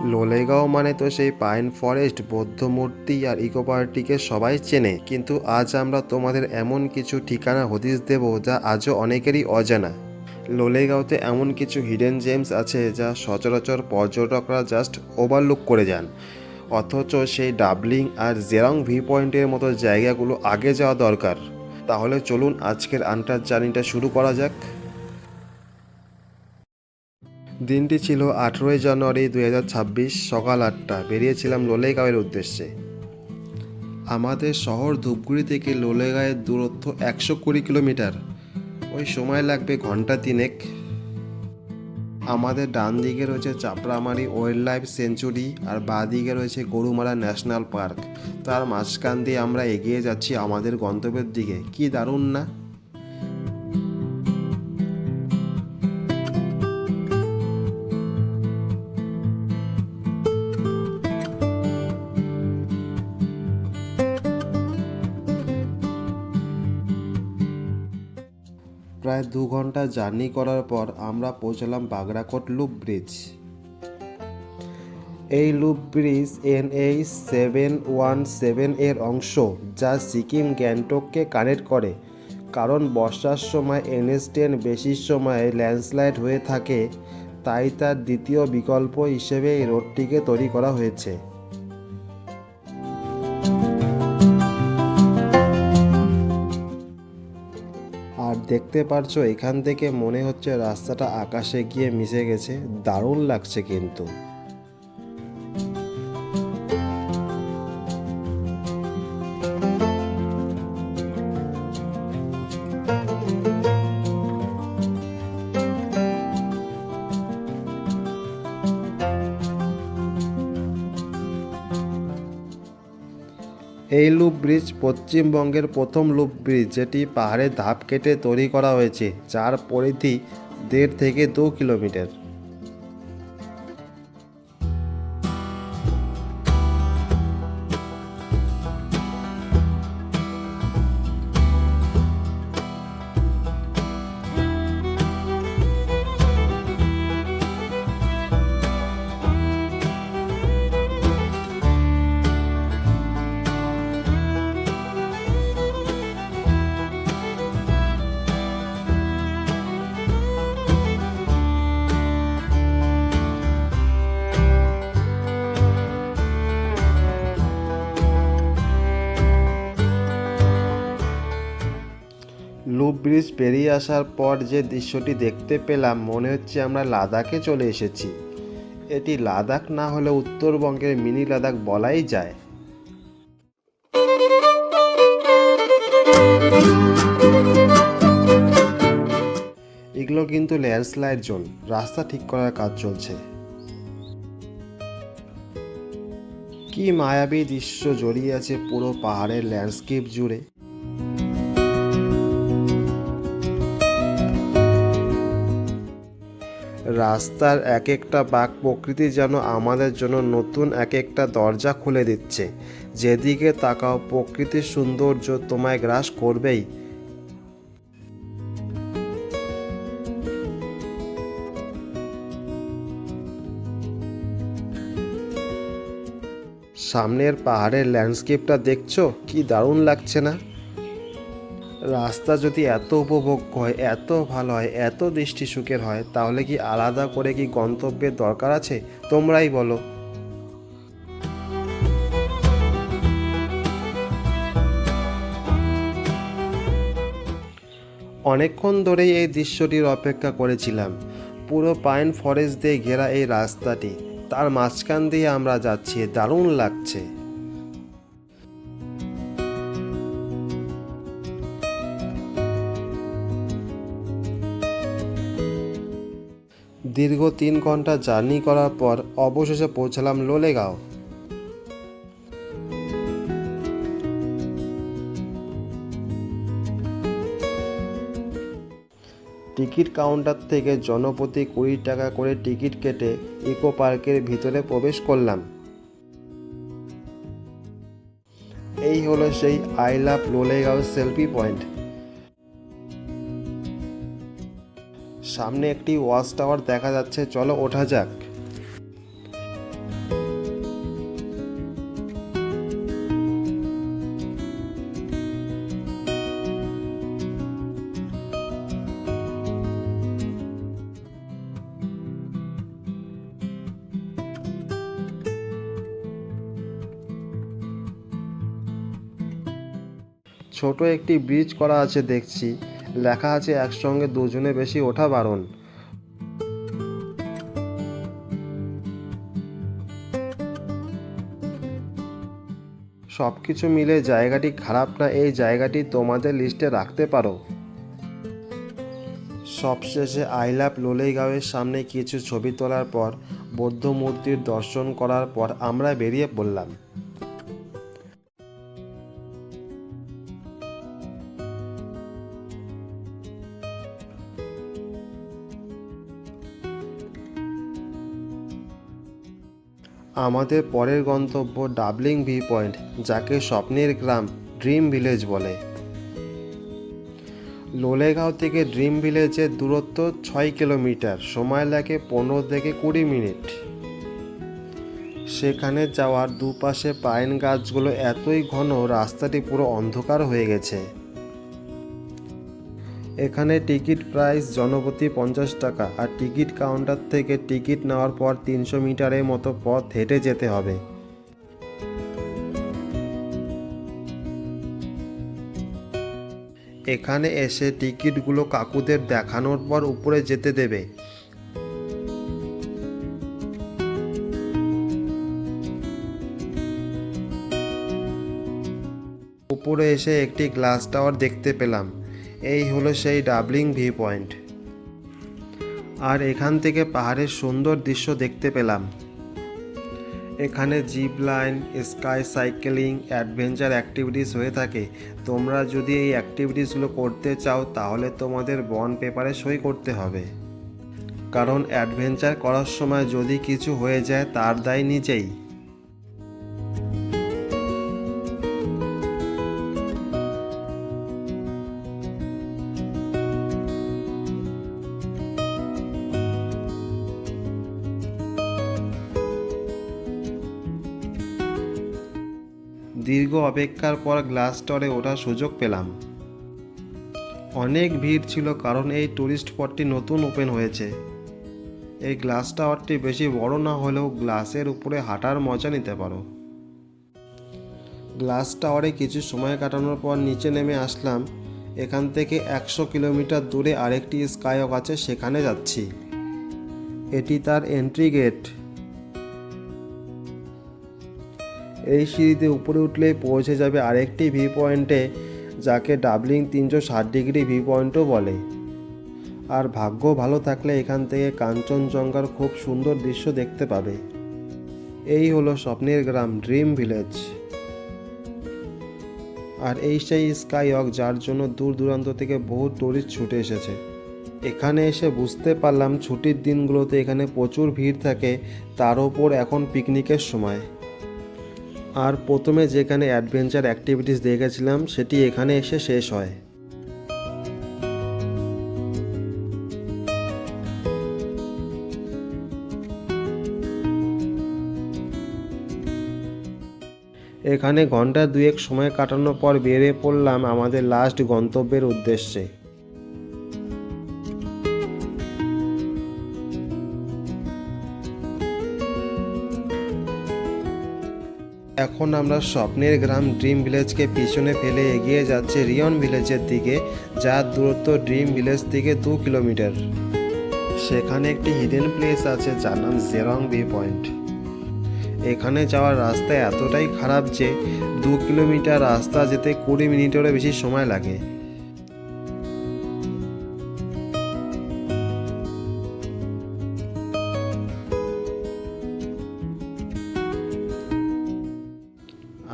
লোলেগাঁও মানে তো সেই পাইন ফরেস্ট, বৌদ্ধ মূর্তি আর ইকো পার্কটিকে সবাই চেনে, কিন্তু আজ আমরা তোমাদের এমন কিছু ঠিকানা হদিশ দেব যা আজও অনেকেরই অজানা। লোলেগাঁওতে এমন কিছু হিডেন জেমস আছে যা সচরাচর পর্যটকরা জাস্ট ওভারলুক করে যান, অথচ সেই ডাবলিং আর জেরং ভিউ পয়েন্টের মতো জায়গাগুলো আগে যাওয়া দরকার। তাহলে চলুন আজকের আনটার জার্নিটা শুরু করা যাক। দিনটি ছিল 18 জানুয়ারি 2026, সকাল 8টা। বেরিয়েছিলাম লোলেগাঁওয়ের উদ্দেশ্যে। আমাদের শহর ধূপগুড়ি থেকে লোলেগাঁওয়ের দূরত্ব 120 কিলোমিটার। ওই সময় লাগবে ঘন্টা তিনেক। আমাদের ডান দিকে রয়েছে চাপড়ামারি ওয়াইল্ড লাইফ সেঞ্চুরি আর বাঁ দিকে রয়েছে গরুমারা ন্যাশনাল পার্ক। তার মাঝখান দিয়ে আমরা এগিয়ে যাচ্ছি আমাদের গন্তব্যের দিকে। কি দারুণ না! প্রায় 2 ঘন্টা জার্নি করার পর আমরা পৌঁছলাম বাগরাকোট লুপ ব্রিজ। এই লুপ ব্রিজ NH717 এর অংশ, যা সিকিম গ্যাংটককে কানেক্ট করে। কারণ বর্ষার সময় NH10 বেশি সময় ল্যান্ডস্লাইড হয়ে থাকে, তাই তার দ্বিতীয় বিকল্প হিসেবে এই রোডটিকে তৈরি করা হয়েছে। আর দেখতে পারছো, এখান থেকে মনে হচ্ছে রাস্তাটা আকাশে গিয়ে মিশে গেছে। দারুণ লাগছে কিন্তু। এই লুপ ব্রিজ পশ্চিমবঙ্গের প্রথম লুপ ব্রিজ, যেটি পাহাড়ের ধাপ কেটে তৈরি করা হয়েছে, যার পরিধি 1.5 থেকে 2 কিলোমিটার। লুপ ব্রিজ পেরিয়ে আসার পর যে দৃশ্যটি দেখতে পেলাম, মনে হচ্ছে আমরা লাদাখে চলে এসেছি। এটি লাদাখ না হলে উত্তরবঙ্গের মিনি লাদাখ বলাই যায়। এগুলো কিন্তু ল্যান্ডস্লাইড জোন, রাস্তা ঠিক করার কাজ চলছে। কি মায়াবী দৃশ্য জড়িয়ে আছে পুরো পাহাড়ের ল্যান্ডস্কেপ জুড়ে। রাস্তার এক একটা বাঁক প্রকৃতি যেন আমাদের জন্য নতুন এক একটা দরজা খুলে দিচ্ছে। যেদিকে তাকাও প্রকৃতির সৌন্দর্য তোমায় গ্রাস করবেই। সামনের পাহাড়ের ল্যান্ডস্কেপটা দেখছো, কি দারুণ লাগছে না? রাস্তা যদি এত উপভোগ্য হয়, এত ভালো হয়, এত দৃষ্টি সুখের হয়, তাহলে কি আলাদা করে কি গন্তব্যের দরকার আছে? তোমরাই বলো। অনেকক্ষণ ধরেই এই দৃশ্যটির অপেক্ষা করেছিলাম। পুরো পাইন ফরেস্ট দিয়ে ঘেরা এই রাস্তাটি, তার মাঝখান দিয়ে আমরা যাচ্ছি। দারুণ লাগছে। দীর্ঘ 3 ঘন্টা জার্নি করার পর অবশেষে পৌঁছালাম লোলেগাঁও। টিকিট কাউন্টার থেকে জনপ্রতি 20 টাকা করে টিকিট কেটে ইকো পার্কের ভিতরে প্রবেশ করলাম। এই হলো সেই I love Lolegaon selfie point. সামনে একটি ওয়াচ টাওয়ার দেখা যাচ্ছে, চলো ওঠা যাক। ছোট একটি ব্রিজ করা আছে দেখছি, লেখা আছে একসঙ্গে দুজনে বেশি ওঠা বারণ। সব কিছু মিলে জায়গাটি খারাপ না, এই জায়গাটি তোমাদের লিস্টে রাখতে পারো। সবশেষে আই লাভ লোলেগাঁওয়ের সামনে কিছু ছবি তোলার পর, বৌদ্ধ মূর্তির দর্শন করার পর আমরা বেরিয়ে পড়লাম। আমাদের পরের গন্তব্য ডাবলিং ভিউ পয়েন্ট, যাকে স্বপ্নের গ্রাম ড্রিম ভিলেজ বলে। লোলেগাঁও থেকে ড্রিম ভিলেজের দূরত্ব 6 কিলোমিটার, সময় লাগে 15 থেকে 20 মিনিট। সেখানে যাওয়ার দুপাশে পাইন গাছগুলো এতই ঘন, রাস্তাটি পুরো অন্ধকার হয়ে গেছে। এখানে টিকিট প্রাইস জনপ্রতি 50 টাকা, আর টিকিট কাউন্টার থেকে টিকিট নেওয়ার পর 300 মিটারের মতো পথ হেঁটে যেতে হবে। এখানে এসে টিকিটগুলো কাকুদের দেখানোর পর উপরে যেতে দেবে। উপরে এসে একটি গ্লাস টাওয়ার দেখতে পেলাম। এই হলো সেই ডাবলিং ভিউ পয়েন্ট। আর এখান থেকে পাহাড়ের সুন্দর দৃশ্য দেখতে পেলাম। এখানে zip line, sky cycling, adventure activities হয়ে থাকে। তোমরা যদি এই অ্যাক্টিভিটিসগুলো করতে চাও তাহলে তোমাদের বন্ড পেপারে সই করতে হবে, কারণ অ্যাডভেঞ্চার করার সময় যদি কিছু হয়ে যায় তার দায় নিজেই। দীর্ঘ অপেক্ষার পর গ্লাস টাওয়ারে ওঠার সুযোগ পেলাম। অনেক ভিড় ছিল, কারণ এই ট্যুরিস্ট স্পটটি নতুন ওপেন হয়েছে। এই গ্লাস টাওয়ারটি বেশি বড় না হলেও গ্লাসের উপরে হাঁটার মজা নিতে পারো। গ্লাস টাওয়ারে কিছু সময় কাটানোর পর নিচে নেমে আসলাম। এখান থেকে 100 কিলোমিটার দূরে আরেকটি স্কাইওয়াক আছে, সেখানে যাচ্ছি। এটি তার এন্ট্রি গেট। এই সিঁড়িতে উপরে উঠলেই পৌঁছে যাবে আরেকটি ভিউ পয়েন্টে, যাকে ডাবলিং 360 ডিগ্রি ভিউ পয়েন্টও বলে। আর ভাগ্য ভালো থাকলে এখান থেকে কাঞ্চনজঙ্ঘার খুব সুন্দর দৃশ্য দেখতে পাবে। এই হলো স্বপ্নের গ্রাম ড্রিম ভিলেজ। আর এই সেই স্কাইওয়াক যার জন্য দূর দূরান্ত থেকে বহু টুরিস্ট ছুটে এসেছে। এখানে এসে বুঝতে পারলাম ছুটির দিনগুলোতে এখানে প্রচুর ভিড় থাকে, তার ওপর এখন পিকনিকের সময়। আর প্রথমে যেখানে অ্যাডভেঞ্চার অ্যাক্টিভিটিস দেখেছিলাম সেটি এখানে এসে শেষ হয়। এখানে ঘন্টা দুয়েক সময় কাটানোর পর বেরিয়ে পড়লাম আমাদের লাস্ট গন্তব্যের উদ্দেশ্যে। এখন আমরা স্বপ্নের গ্রাম ড্রিম ভিলেজকে পিছনে ফেলে এগিয়ে যাচ্ছে রিয়ন ভিলেজের দিকে, যার দূরত্ব ড্রিম ভিলেজ থেকে 2 কিলোমিটার। সেখানে একটি হিডেন প্লেস আছে যার নাম জেরং ভিউ পয়েন্ট। এখানে যাওয়ার রাস্তা এতটাই খারাপ যে 2 কিলোমিটার রাস্তা যেতে 20 মিনিটেরও বেশি সময় লাগে।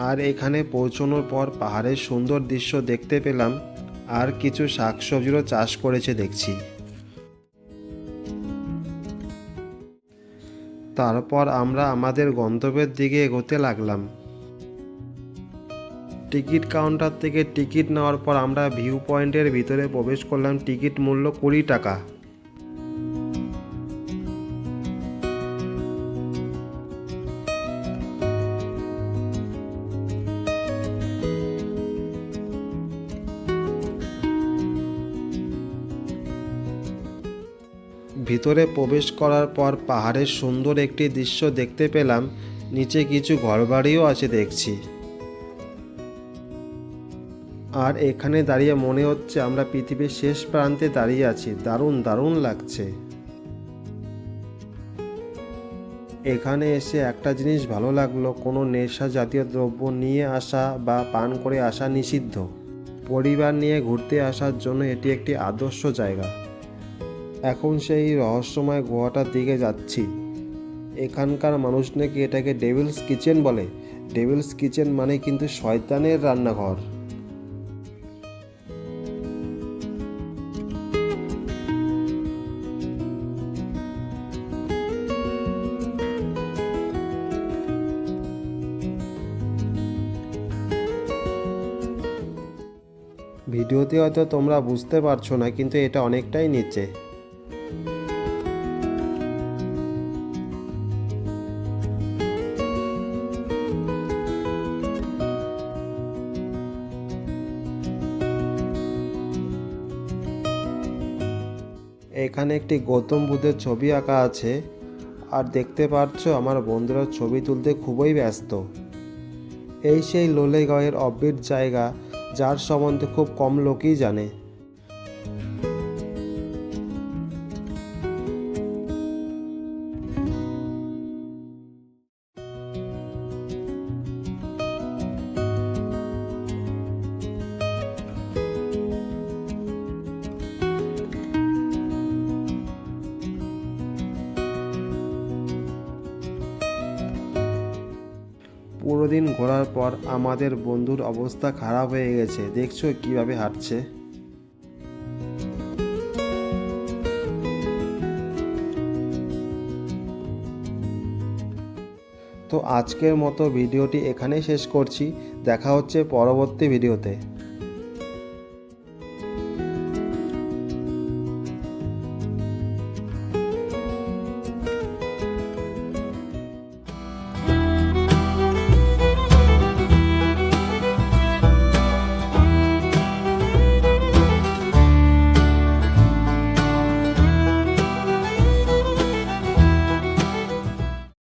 আর এখানে পৌঁছানোর পর পাহাড়ের সুন্দর দৃশ্য দেখতে পেলাম, আর কিছু শাকসবজিরও চাষ করেছে দেখছি। তারপর আমরা আমাদের গন্তব্যের দিকে এগোতে লাগলাম। টিকিট কাউন্টার থেকে টিকিট নেওয়ার পর আমরা ভিউ পয়েন্টের ভিতরে প্রবেশ করলাম। টিকিট মূল্য 20 টাকা। ভিতরে প্রবেশ করার পর পাহাড়ের সুন্দর একটি দৃশ্য দেখতে পেলাম। নিচে কিছু ঘরবাড়িও আছে দেখছি। আর এখানে দাঁড়িয়ে মনে হচ্ছে আমরা পৃথিবীর শেষ প্রান্তে দাঁড়িয়ে আছি। দারুণ দারুণ লাগছে। এখানে এসে একটা জিনিস ভালো লাগলো, কোনো নেশা জাতীয় দ্রব্য নিয়ে আসা বা পান করে আসা নিষিদ্ধ। পরিবার নিয়ে ঘুরতে আসার জন্য এটি একটি আদর্শ জায়গা। এখন সেই রহস্যময় গুহাটার দিকে যাচ্ছি। এখানকার মানুষ নাকি এটাকে ডেভিলস কিচেন বলে। ডেভিলস কিচেন মানে কিন্তু শয়তানের রান্নাঘর। ভিডিওতে হয়তো তোমরা বুঝতে পারছো না, কিন্তু এটা অনেকটাই নিচে। এখানে একটি গৌতম বুদ্ধের ছবি আঁকা আছে। আর দেখতে পাচ্ছো আমার বন্ধুরা ছবি তুলতে খুবই ব্যস্ত। এই সেই লোলেগাঁওয়ের অফবিট জায়গা, যার সম্বন্ধে খুব কম লোকই জানে। পুরো দিন ঘোরার পর আমাদের বন্ধুর অবস্থা খারাপ হয়ে গেছে। দেখছো কিভাবে হাঁটছে। তো আজকের মতো ভিডিওটি এখানেই শেষ করছি। দেখা হচ্ছে পরবর্তী ভিডিওতে।